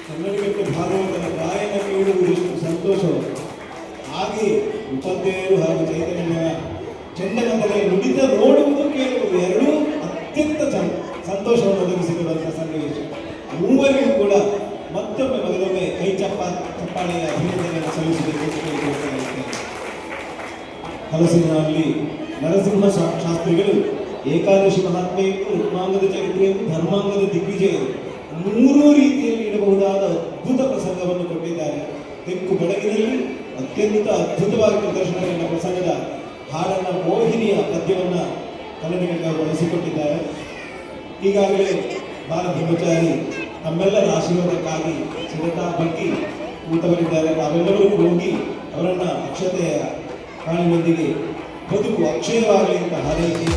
ಕನ್ನಡಿಗಕ್ಕೆ ಭಾಗವತನ ಗಾಯನ ಕೇಳುವುದೆಷ್ಟು ಸಂತೋಷವು ಹಾಗೆ ಉಪಾಧ್ಯಾಯರು ಹಾಗೂ ಚೈತನ್ಯ ಚಂಡಮಂಡಲ ನುಡಿತ ನೋಡುವುದು ಕೇಳುವುದು ಎರಡೂ ಅತ್ಯಂತ ಸಂತೋಷವನ್ನು ಒದಗಿಸಿಕೊಡುವಂತಹ ಸನ್ನಿವೇಶ. ಮೂವರಿಗೂ ಕೂಡ ಮತ್ತೊಮ್ಮೆ ಮೊದಲೊಮ್ಮೆ ಕೈ ಚಪ್ಪಾಳೆಯ ಅಭಿನಂದನೆಯನ್ನು ಸಲ್ಲಿಸಬೇಕು. ಹಲಸಿನಲ್ಲಿ ನರಸಿಂಹ ಶಾಸ್ತ್ರಿಗಳು ಏಕಾದಶಿ ಮಹಾತ್ಮೆಯನ್ನು ಋಗ್ಮಾಂಗದ ಚರಿತ್ರೆಯನ್ನು ಧರ್ಮಾಂಗದ ದಿಗ್ವಿಜಯರು ಮೂರೂ ರೀತಿಯಲ್ಲಿ ಇಡಬಹುದಾದ ಅದ್ಭುತ ಪ್ರಸಂಗವನ್ನು ಕೊಟ್ಟಿದ್ದಾರೆ. ತೆಕ್ಕು ಬೆಳಗಿನಲ್ಲಿ ಅತ್ಯಂತ ಅದ್ಭುತವಾಗಿ ಪ್ರದರ್ಶನಗೊಂಡ ಪ್ರಸಂಗದ ಹಾಡನ್ನ ಮೋಹಿನಿಯ ಪದ್ಯವನ್ನು ಕನ್ನಡಿಗರಿಗೆ ಬಳಸಿಕೊಟ್ಟಿದ್ದಾರೆ. ಈಗಾಗಲೇ ಬಾಲಬ್ರಹ್ಮಚಾರಿ ತಮ್ಮೆಲ್ಲರ ಆಶೀರ್ವಾದಕ್ಕಾಗಿ ಸಿದ್ಧತಾ ಬಗ್ಗೆ ಕೂತವರಿದ್ದಾರೆ. ತಾವೆಲ್ಲರೂ ಹೋಗಿ ಅವರನ್ನು ಅಕ್ಷತೆಯ ಕಾಣಿನೊಂದಿಗೆ ಬದುಕು ಅಕ್ಷಯವಾಗಲಿ ಅಂತ ಹಾರೈಸಿ